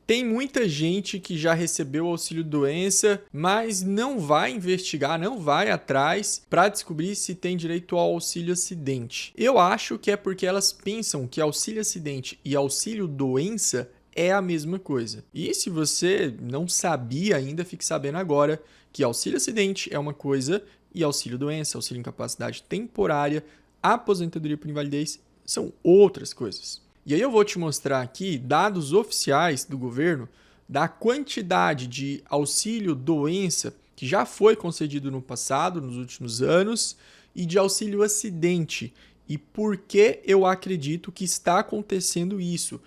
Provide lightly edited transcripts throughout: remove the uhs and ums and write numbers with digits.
Tem muita gente que já recebeu auxílio doença, mas não vai investigar, não vai atrás para descobrir se tem direito ao auxílio acidente. Eu acho que é porque elas pensam que auxílio acidente e auxílio doença é a mesma coisa. E se você não sabia ainda, fique sabendo agora que auxílio acidente é uma coisa e auxílio doença, auxílio incapacidade temporária, aposentadoria por invalidez são outras coisas. E aí eu vou te mostrar aqui dados oficiais do governo da quantidade de auxílio doença que já foi concedido no passado, nos últimos anos, e de auxílio acidente. E por que eu acredito que está acontecendo isso?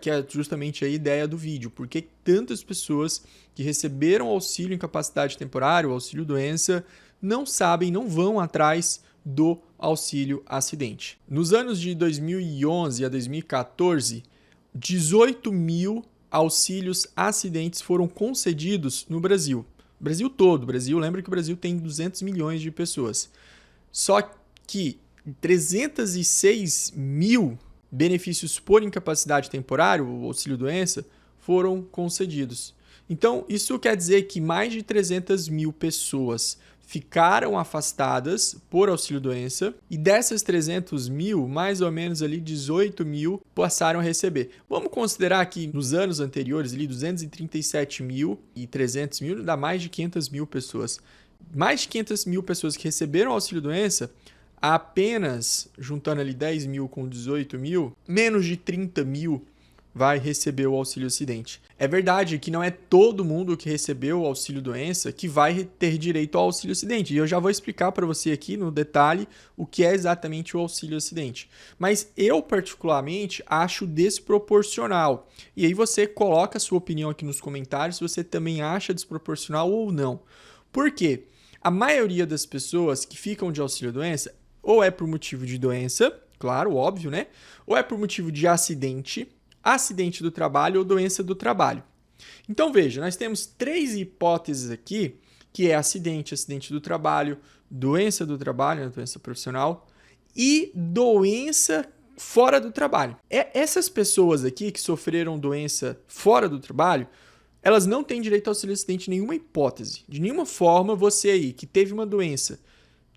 Que é justamente a ideia do vídeo. Por que tantas pessoas que receberam auxílio incapacidade temporária, auxílio doença, não sabem, não vão atrás do auxílio acidente. Nos anos de 2011 a 2014, 18 mil auxílios acidentes foram concedidos no Brasil. Brasil todo. Lembra que o Brasil tem 200 milhões de pessoas. Só que 306 mil benefícios por incapacidade temporária, o auxílio doença, foram concedidos. Então, isso quer dizer que mais de 300 mil pessoas ficaram afastadas por auxílio-doença e dessas 300 mil, mais ou menos ali 18 mil passaram a receber. Vamos considerar que nos anos anteriores, ali 237 mil e 300 mil, dá mais de 500 mil pessoas. Mais de 500 mil pessoas que receberam auxílio-doença, apenas, juntando ali 10 mil com 18 mil, menos de 30 mil vai receber o auxílio-acidente. É verdade que não é todo mundo que recebeu o auxílio-doença que vai ter direito ao auxílio-acidente. E eu já vou explicar para você aqui no detalhe o que é exatamente o auxílio-acidente. Mas eu, particularmente, acho desproporcional. E aí você coloca a sua opinião aqui nos comentários se você também acha desproporcional ou não. Por quê? A maioria das pessoas que ficam de auxílio-doença ou é por motivo de doença, claro, óbvio, né? Ou é por motivo de acidente do trabalho ou doença do trabalho. Então veja, nós temos 3 hipóteses aqui, que é acidente do trabalho, doença do trabalho, né, doença profissional, e doença fora do trabalho. Essas pessoas aqui que sofreram doença fora do trabalho, elas não têm direito ao auxílio acidente em nenhuma hipótese. De nenhuma forma, você aí que teve uma doença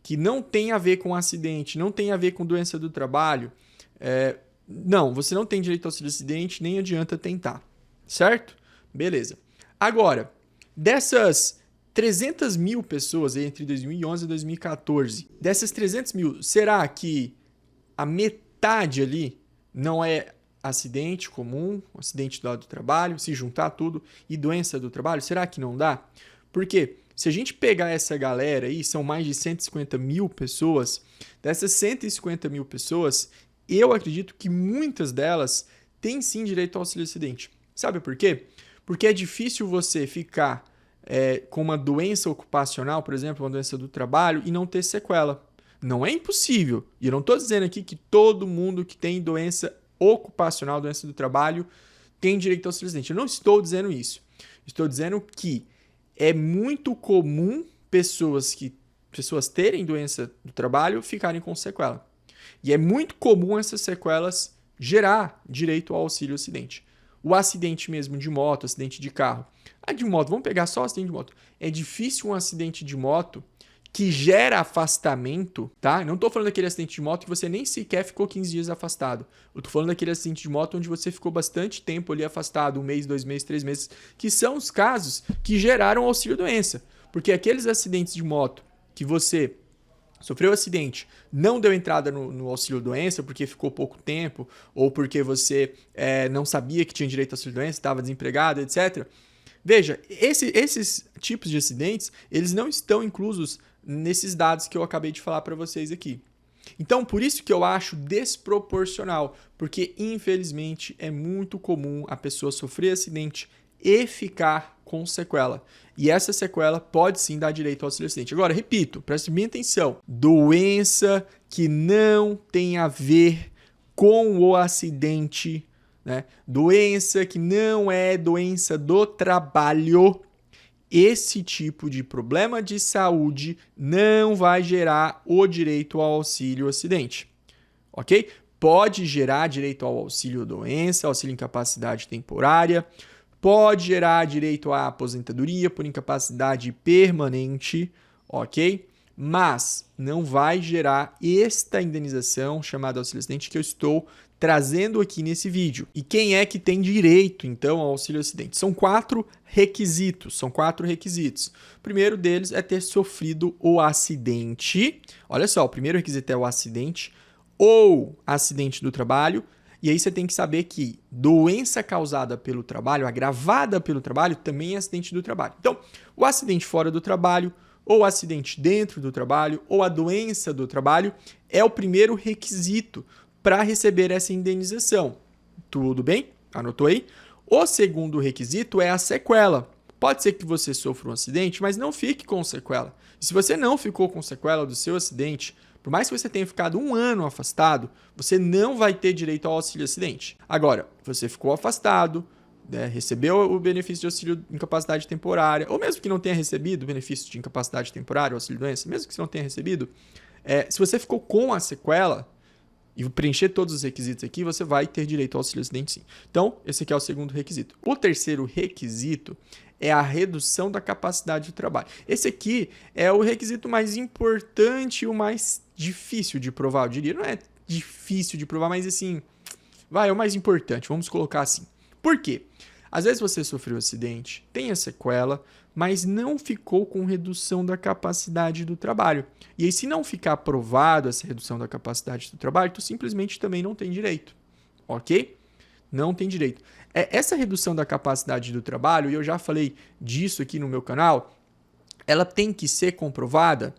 que não tem a ver com acidente, não tem a ver com doença do trabalho, não, você não tem direito ao auxílio acidente, nem adianta tentar, certo? Beleza. Agora, dessas 300 mil pessoas entre 2011 e 2014, dessas 300 mil, será que a metade ali não é acidente comum, acidente do trabalho, se juntar tudo, e doença do trabalho? Será que não dá? Porque se a gente pegar essa galera aí, são mais de 150 mil pessoas, dessas 150 mil pessoas, eu acredito que muitas delas têm sim direito ao auxílio acidente. Sabe por quê? Porque é difícil você ficar com uma doença ocupacional, por exemplo, uma doença do trabalho, e não ter sequela. Não é impossível. E eu não estou dizendo aqui que todo mundo que tem doença ocupacional, doença do trabalho, tem direito ao auxílio acidente. Eu não estou dizendo isso. Estou dizendo que é muito comum pessoas terem doença do trabalho ficarem com sequela. E é muito comum essas sequelas gerar direito ao auxílio acidente. O acidente mesmo de moto, acidente de carro. De moto, vamos pegar só o acidente de moto. É difícil um acidente de moto que gera afastamento, tá? Não estou falando daquele acidente de moto que você nem sequer ficou 15 dias afastado. Eu estou falando daquele acidente de moto onde você ficou bastante tempo ali afastado, 1 mês, 2 meses, 3 meses, que são os casos que geraram auxílio-doença. Porque aqueles acidentes de moto que você sofreu um acidente, não deu entrada no auxílio-doença porque ficou pouco tempo, ou porque você não sabia que tinha direito ao auxílio-doença, estava desempregado, etc. Veja, esses tipos de acidentes, eles não estão inclusos nesses dados que eu acabei de falar para vocês aqui. Então, por isso que eu acho desproporcional, porque infelizmente é muito comum a pessoa sofrer acidente e ficar com sequela. E essa sequela pode sim dar direito ao auxílio acidente. Agora, repito, preste bem atenção. Doença que não tem a ver com o acidente, né? Doença que não é doença do trabalho. Esse tipo de problema de saúde não vai gerar o direito ao auxílio acidente. Ok? Pode gerar direito ao auxílio doença, auxílio incapacidade temporária, pode gerar direito à aposentadoria por incapacidade permanente, ok? Mas não vai gerar esta indenização chamada auxílio-acidente que eu estou trazendo aqui nesse vídeo. E quem é que tem direito, então, ao auxílio-acidente? São 4 requisitos, O primeiro deles é ter sofrido o acidente. Olha só, o primeiro requisito é o acidente ou acidente do trabalho. E aí você tem que saber que doença causada pelo trabalho, agravada pelo trabalho, também é acidente do trabalho. Então, o acidente fora do trabalho, ou acidente dentro do trabalho, ou a doença do trabalho, é o primeiro requisito para receber essa indenização. Tudo bem? Anotou aí? O segundo requisito é a sequela. Pode ser que você sofra um acidente, mas não fique com sequela. E se você não ficou com sequela do seu acidente, por mais que você tenha ficado 1 ano afastado, você não vai ter direito ao auxílio-acidente. Agora, você ficou afastado, né, recebeu o benefício de auxílio de incapacidade temporária, ou mesmo que não tenha recebido o benefício de incapacidade temporária, auxílio-doença, mesmo que você não tenha recebido, se você ficou com a sequela e preencher todos os requisitos aqui, você vai ter direito ao auxílio-acidente sim. Então, esse aqui é o segundo requisito. O terceiro requisito é a redução da capacidade de trabalho. Esse aqui é o requisito mais importante e o mais difícil de provar, eu diria. Não é difícil de provar, mas assim, é o mais importante, vamos colocar assim. Por quê? Às vezes você sofreu um acidente, tem a sequela, mas não ficou com redução da capacidade do trabalho. E aí, se não ficar aprovado essa redução da capacidade do trabalho, tu simplesmente também não tem direito, ok? Não tem direito. Essa redução da capacidade do trabalho, e eu já falei disso aqui no meu canal, ela tem que ser comprovada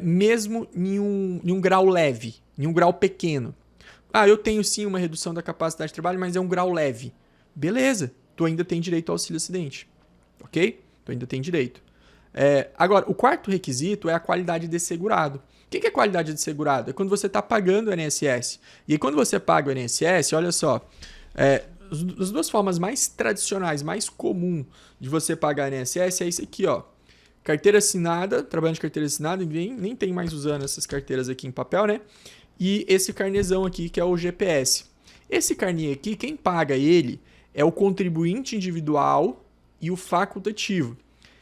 mesmo em um grau leve, em um grau pequeno. Eu tenho sim uma redução da capacidade de trabalho, mas é um grau leve. Beleza, tu ainda tem direito ao auxílio-acidente, ok? Tu ainda tem direito. Agora, o quarto requisito é a qualidade de segurado. O que é qualidade de segurado? É quando você está pagando o INSS. E aí, quando você paga o INSS, olha só, as duas formas mais tradicionais, mais comum de você pagar o INSS é isso aqui, ó. Carteira assinada, trabalhando de carteira assinada, nem tem mais usando essas carteiras aqui em papel, né? E esse carnezão aqui, que é o GPS. Esse carnê aqui, quem paga ele é o contribuinte individual e o facultativo.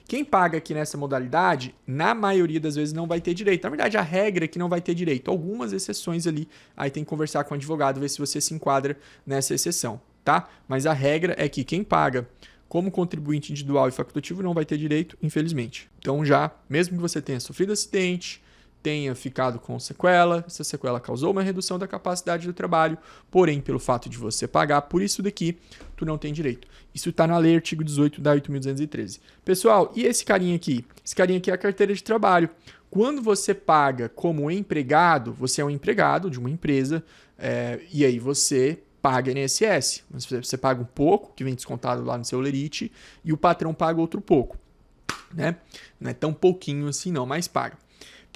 Quem paga aqui nessa modalidade, na maioria das vezes não vai ter direito. Na verdade, a regra é que não vai ter direito. Algumas exceções ali, aí tem que conversar com o advogado, ver se você se enquadra nessa exceção, tá? Mas a regra é que quem paga como contribuinte individual e facultativo não vai ter direito, infelizmente. Então já, mesmo que você tenha sofrido acidente, tenha ficado com sequela, essa sequela causou uma redução da capacidade do trabalho, porém, pelo fato de você pagar por isso daqui, tu não tem direito. Isso está na lei artigo 18 da 8.213. Pessoal, e esse carinha aqui? Esse carinha aqui é a carteira de trabalho. Quando você paga como empregado, você é um empregado de uma empresa, e aí você paga INSS. Você paga um pouco, que vem descontado lá no seu lerite, e o patrão paga outro pouco, né? Não é tão pouquinho assim não, mas paga.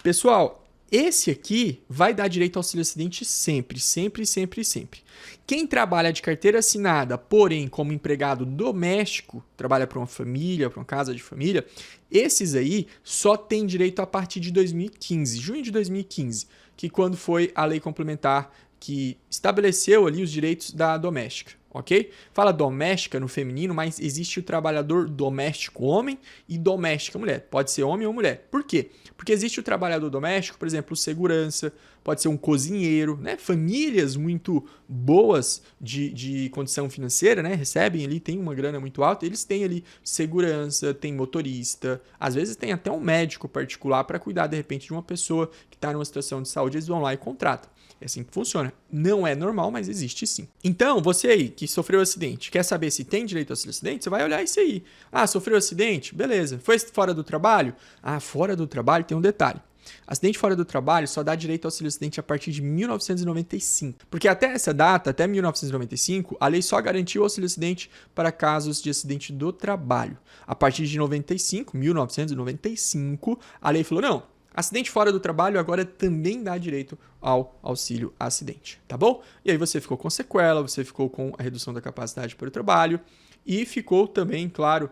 Pessoal, esse aqui vai dar direito ao auxílio-acidente sempre, sempre, sempre, sempre. Quem trabalha de carteira assinada, porém como empregado doméstico, trabalha para uma família, para uma casa de família, esses aí só tem direito a partir de 2015, junho de 2015, que quando foi a lei complementar que estabeleceu ali os direitos da doméstica, ok? Fala doméstica no feminino, mas existe o trabalhador doméstico homem e doméstica mulher. Pode ser homem ou mulher. Por quê? Porque existe o trabalhador doméstico, por exemplo, segurança, pode ser um cozinheiro, né? Famílias muito boas de condição financeira, né? Recebem ali, tem uma grana muito alta, eles têm ali segurança, tem motorista, às vezes tem até um médico particular para cuidar, de repente, de uma pessoa que está numa situação de saúde, eles vão lá e contratam. É assim que funciona. Não é normal, mas existe sim. Então, você aí que sofreu acidente, quer saber se tem direito ao acidente? Você vai olhar isso aí. Sofreu acidente? Beleza. Foi fora do trabalho? Fora do trabalho tem um detalhe. Acidente fora do trabalho só dá direito ao auxílio-acidente a partir de 1995. Porque até essa data, até 1995, a lei só garantiu o auxílio-acidente para casos de acidente do trabalho. A partir de 1995, a lei falou, não, acidente fora do trabalho agora também dá direito ao auxílio acidente, tá bom? E aí você ficou com sequela, você ficou com a redução da capacidade para o trabalho e ficou também, claro,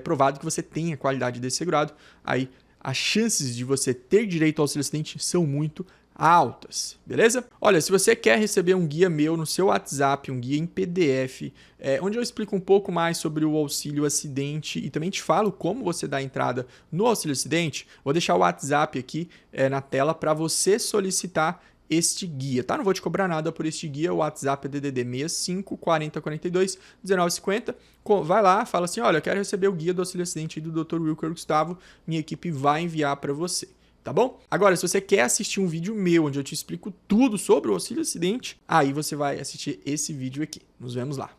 provado que você tem a qualidade desse segurado. Aí as chances de você ter direito ao auxílio acidente são muito altas, beleza? Olha, se você quer receber um guia meu no seu WhatsApp, um guia em PDF, onde eu explico um pouco mais sobre o auxílio acidente e também te falo como você dá entrada no auxílio acidente, vou deixar o WhatsApp aqui na tela para você solicitar este guia, tá? Não vou te cobrar nada por este guia, o WhatsApp é DDD 65 40 42 19 50. Vai lá, fala assim, olha, eu quero receber o guia do auxílio acidente do Dr. Wilker Gustavo, minha equipe vai enviar para você. Tá bom? Agora, se você quer assistir um vídeo meu, onde eu te explico tudo sobre o auxílio acidente, aí você vai assistir esse vídeo aqui. Nos vemos lá.